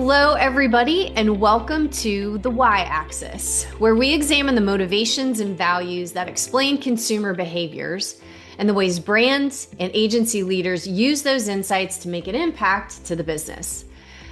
Hello, everybody, and welcome to the Y-axis, where we examine the motivations and values that explain consumer behaviors and the ways brands and agency leaders use those insights to make an impact to the business.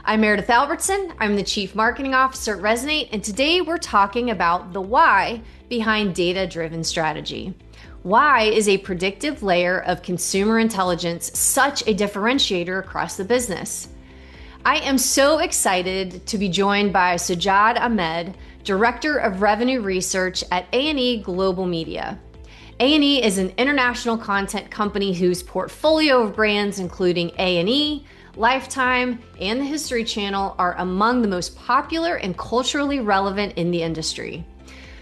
I'm Meredith Albertson. I'm the Chief Marketing Officer at Resonate, and today we're talking about the why behind data-driven strategy. Why is a predictive layer of consumer intelligence such a differentiator across the business? I am so excited to be joined by Sajjad Ahmed, Director of Revenue Research at A+E Global Media. A+E is an international content company whose portfolio of brands, including A&E, Lifetime, and the History Channel, are among the most popular and culturally relevant in the industry.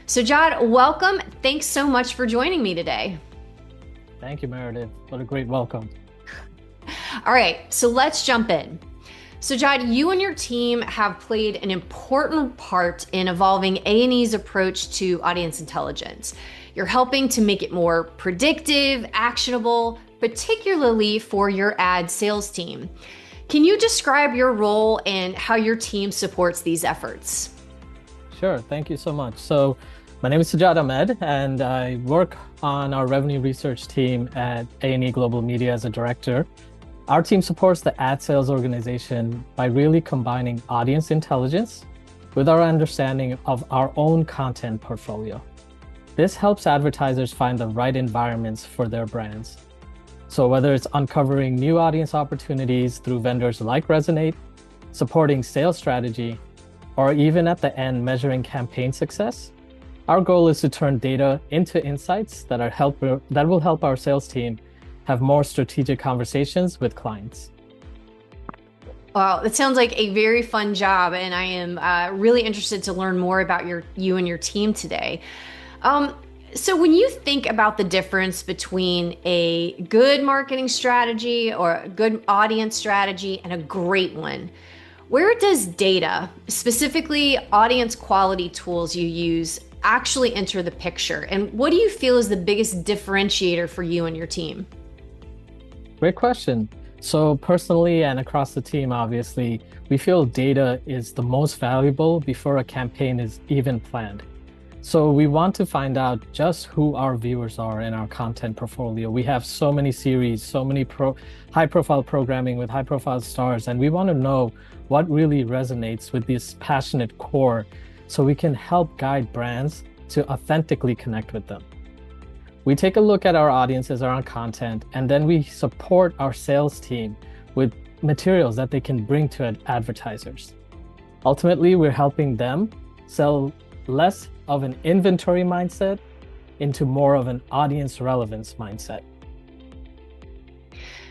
Sajjad, welcome. Thanks so much for joining me today. Thank you, Meredith. What a great welcome. All right, so let's jump in. Sajjad, you and your team have played an important part in evolving A&E's approach to audience intelligence. You're helping to make it more predictive, actionable, particularly for your ad sales team. Can you describe your role and how your team supports these efforts? Sure, thank you so much. So my name is Sajjad Ahmed, and I work on our revenue research team at A+E Global Media as a director. Our team supports the ad sales organization by really combining audience intelligence with our understanding of our own content portfolio. This helps advertisers find the right environments for their brands. So whether it's uncovering new audience opportunities through vendors like Resonate, supporting sales strategy, or even at the end measuring campaign success, our goal is to turn data into insights that will help our sales team have more strategic conversations with clients. Wow, that sounds like a very fun job, and I am really interested to learn more about you and your team today. So when you think about the difference between a good marketing strategy or a good audience strategy and a great one, where does data, specifically audience quality tools you use, actually enter the picture? And what do you feel is the biggest differentiator for you and your team? Great question. So personally and across the team, obviously, we feel data is the most valuable before a campaign is even planned. So we want to find out just who our viewers are in our content portfolio. We have so many series, so many high-profile programming with high-profile stars, and we want to know what really resonates with this passionate core so we can help guide brands to authentically connect with them. We take a look at our audiences, our content, and then we support our sales team with materials that they can bring to advertisers. Ultimately, we're helping them sell less of an inventory mindset into more of an audience relevance mindset.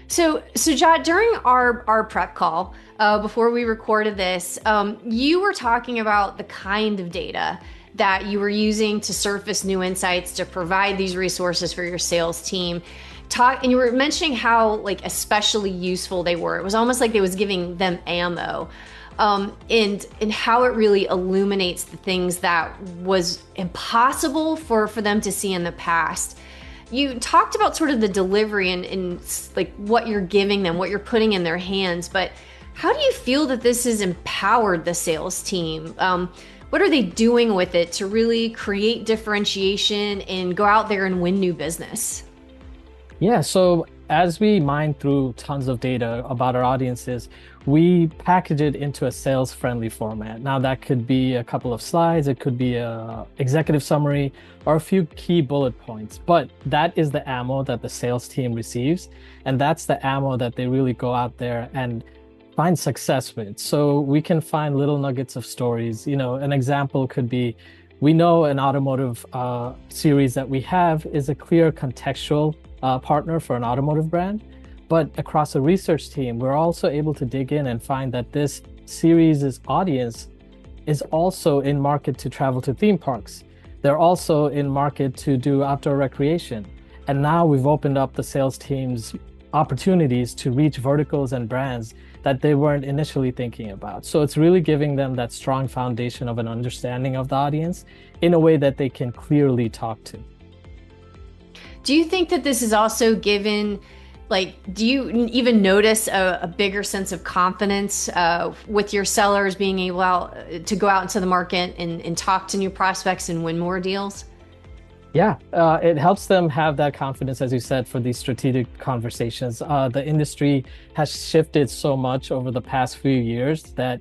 So Sajjad, during our prep call, before we recorded this, you were talking about the kind of data that you were using to surface new insights to provide these resources for your sales team. And you were mentioning how especially useful they were. It was almost like they was giving them ammo, and how it really illuminates the things that was impossible for them to see in the past. You talked about sort of the delivery and like what you're giving them, what you're putting in their hands, but how do you feel that this has empowered the sales team? What are they doing with it to really create differentiation and go out there and win new business? Yeah, so as we mine through tons of data about our audiences, we package it into a sales-friendly format. Now that could be a couple of slides, it could be an executive summary, or a few key bullet points. But that is the ammo that the sales team receives, and that's the ammo that they really go out there and find success with. So we can find little nuggets of stories. An example could be, we know an automotive series that we have is a clear contextual partner for an automotive brand. But across a research team, we're also able to dig in and find that this series' audience is also in market to travel to theme parks. They're also in market to do outdoor recreation. And now we've opened up the sales team's opportunities to reach verticals and brands that they weren't initially thinking about. So it's really giving them that strong foundation of an understanding of the audience in a way that they can clearly talk to. Do you think that this is also given Like, do you even notice a bigger sense of confidence with your sellers being able to go out into the market and talk to new prospects and win more deals? Yeah, it helps them have that confidence, as you said, for these strategic conversations. The industry has shifted so much over the past few years that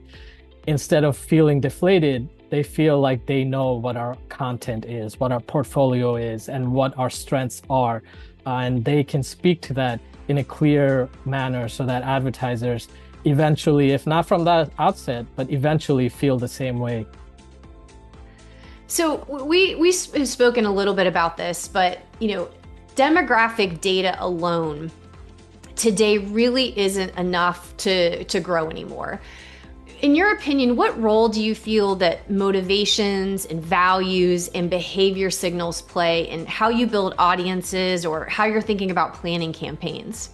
instead of feeling deflated, they feel like they know what our content is, what our portfolio is, and what our strengths are. And they can speak to that in a clear manner so that advertisers eventually, if not from the outset, but eventually feel the same way. So have spoken a little bit about this, but demographic data alone today really isn't enough to grow anymore. In your opinion, what role do you feel that motivations and values and behavior signals play in how you build audiences or how you're thinking about planning campaigns?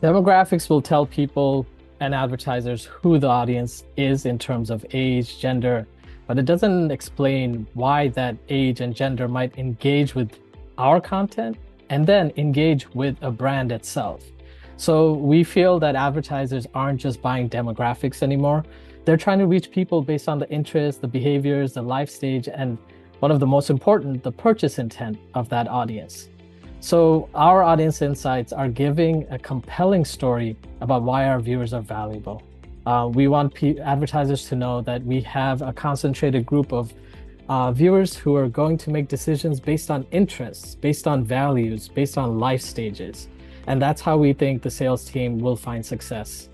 Demographics will tell people and advertisers who the audience is in terms of age, gender, but it doesn't explain why that age and gender might engage with our content and then engage with a brand itself. So we feel that advertisers aren't just buying demographics anymore. They're trying to reach people based on the interests, the behaviors, the life stage, and one of the most important, the purchase intent of that audience. So our audience insights are giving a compelling story about why our viewers are valuable. We want advertisers to know that we have a concentrated group of viewers who are going to make decisions based on interests, based on values, based on life stages. And that's how we think the sales team will find success.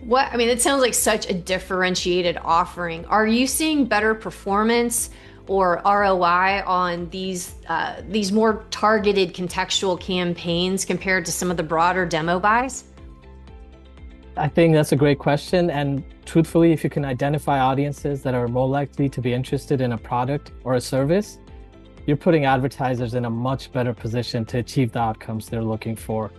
It sounds like such a differentiated offering. Are you seeing better performance or ROI on these more targeted contextual campaigns compared to some of the broader demo buys? I think that's a great question. And truthfully, if you can identify audiences that are more likely to be interested in a product or a service, you're putting advertisers in a much better position to achieve the outcomes they're looking for.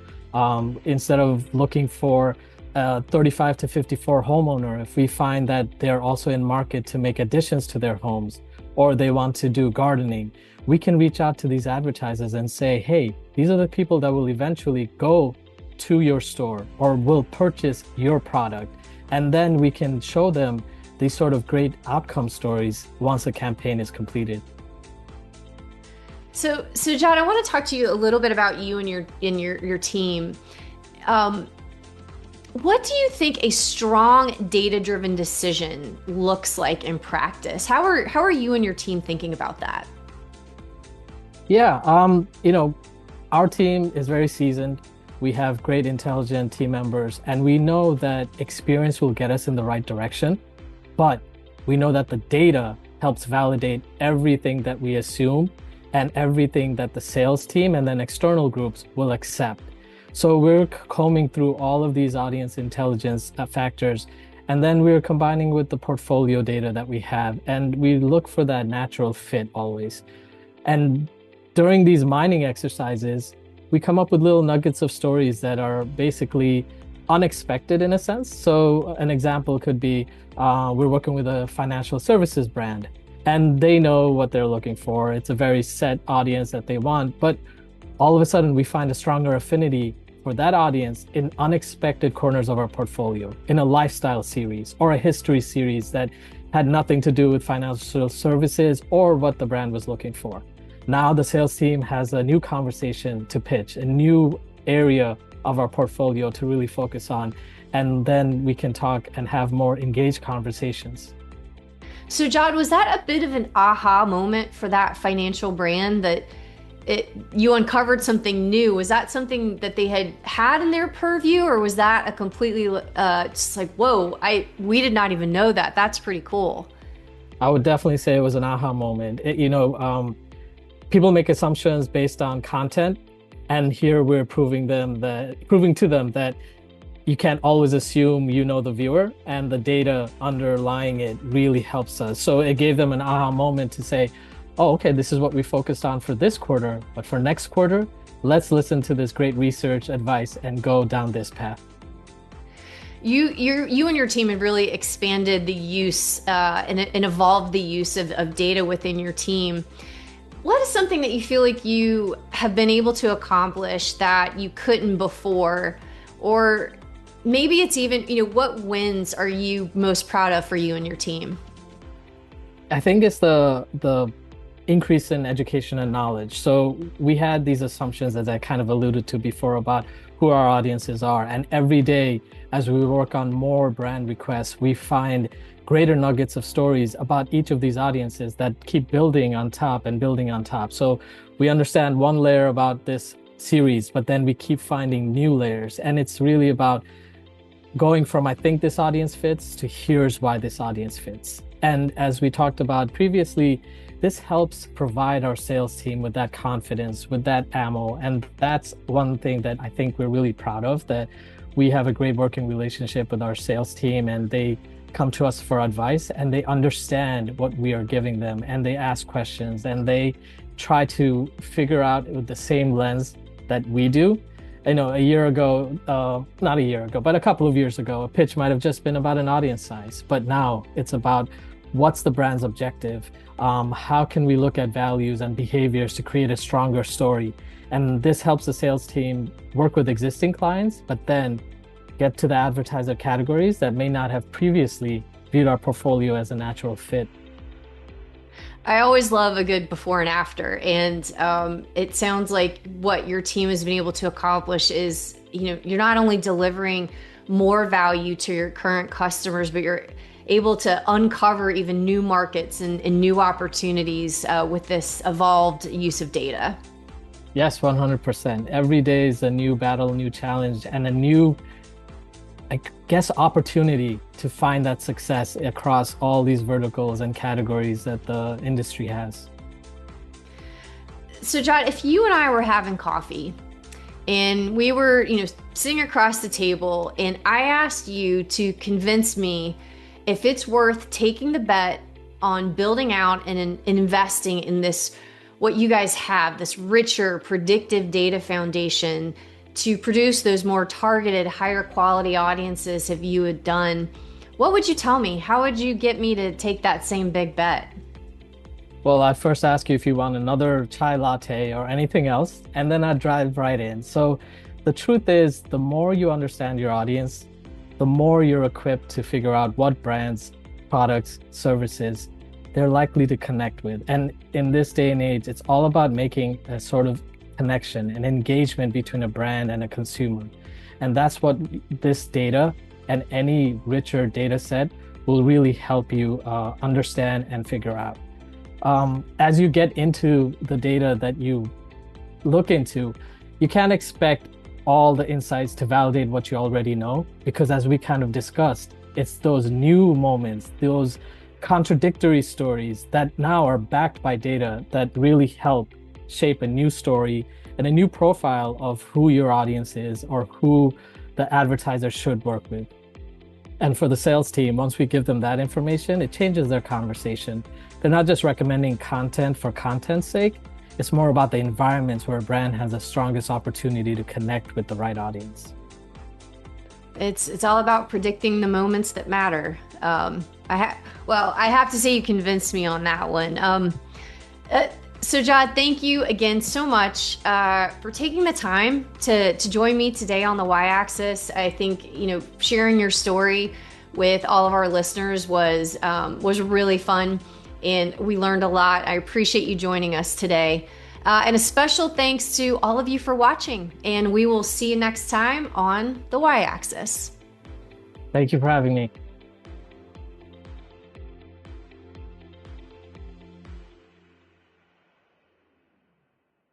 Instead of looking for a 35 to 54 homeowner, if we find that they're also in market to make additions to their homes, or they want to do gardening, we can reach out to these advertisers and say, hey, these are the people that will eventually go to your store or will purchase your product. And then we can show them these sort of great outcome stories once a campaign is completed. So Sajjad, I want to talk to you a little bit about you and your team. What do you think a strong data-driven decision looks like in practice? How are you and your team thinking about that? Yeah, our team is very seasoned. We have great intelligent team members, and we know that experience will get us in the right direction, but we know that the data helps validate everything that we assume and everything that the sales team and then external groups will accept. So we're combing through all of these audience intelligence factors, and then we're combining with the portfolio data that we have, and we look for that natural fit always. And during these mining exercises, we come up with little nuggets of stories that are basically unexpected in a sense. So an example could be we're working with a financial services brand, and they know what they're looking for. It's a very set audience that they want, but all of a sudden we find a stronger affinity for that audience in unexpected corners of our portfolio, in a lifestyle series or a history series that had nothing to do with financial services or what the brand was looking for. Now the sales team has a new conversation to pitch, a new area of our portfolio to really focus on, and then we can talk and have more engaged conversations. So Jod, was that a bit of an aha moment for that financial brand that you uncovered something new? Was that something that they had in their purview, or was that a completely just like, whoa, we did not even know that? That's pretty cool. I would definitely say it was an aha moment. People make assumptions based on content, and here we're proving to them that you can't always assume you know the viewer, and the data underlying it really helps us. So it gave them an aha moment to say, oh, okay, this is what we focused on for this quarter, but for next quarter, let's listen to this great research advice and go down this path. You and your team have really expanded the use and evolved the use of data within your team. What is something that you feel like you have been able to accomplish that you couldn't before? Or maybe it's even, what wins are you most proud of for you and your team? I think it's the increase in education and knowledge. So we had these assumptions, as I kind of alluded to before, about who our audiences are. And every day, as we work on more brand requests, we find greater nuggets of stories about each of these audiences that keep building on top and building on top. So we understand one layer about this series, but then we keep finding new layers. And it's really about going from I think this audience fits to here's why this audience fits. And as we talked about previously, this helps provide our sales team with that confidence, with that ammo. And that's one thing that I think we're really proud of, that we have a great working relationship with our sales team, and they come to us for advice and they understand what we are giving them, and they ask questions and they try to figure out with the same lens that we do. A year ago, not a year ago, but a couple of years ago, a pitch might have just been about an audience size, but now it's about what's the brand's objective? How can we look at values and behaviors to create a stronger story? And this helps the sales team work with existing clients, but then get to the advertiser categories that may not have previously viewed our portfolio as a natural fit. I always love a good before and after. And it sounds like what your team has been able to accomplish is, you're not only delivering more value to your current customers, but you're able to uncover even new markets and new opportunities with this evolved use of data. Yes, 100%. Every day is a new battle, new challenge, and a new, I guess, opportunity to find that success across all these verticals and categories that the industry has. So, John, if you and I were having coffee and we were, sitting across the table, and I asked you to convince me if it's worth taking the bet on building out and investing in this, what you guys have, this richer predictive data foundation to produce those more targeted, higher quality audiences, if you had done, what would you tell me? How would you get me to take that same big bet? Well, I'd first ask you if you want another chai latte or anything else, and then I'd drive right in. So the truth is, the more you understand your audience, the more you're equipped to figure out what brands, products, services they're likely to connect with. And in this day and age, it's all about making a sort of connection, an engagement between a brand and a consumer. And that's what this data and any richer data set will really help you understand and figure out. As you get into the data that you look into, you can't expect all the insights to validate what you already know, because as we kind of discussed, it's those new moments, those contradictory stories that now are backed by data that really help shape a new story and a new profile of who your audience is or who the advertiser should work with. And for the sales team, once we give them that information, it changes their conversation. They're not just recommending content for content's sake. It's more about the environments where a brand has the strongest opportunity to connect with the right audience. It's all about predicting the moments that matter. I have to say you convinced me on that one. Sajjad, thank you again so much for taking the time to join me today on the Y-Axis. I think sharing your story with all of our listeners was really fun, and we learned a lot. I appreciate you joining us today. And a special thanks to all of you for watching, and we will see you next time on the Y-Axis. Thank you for having me.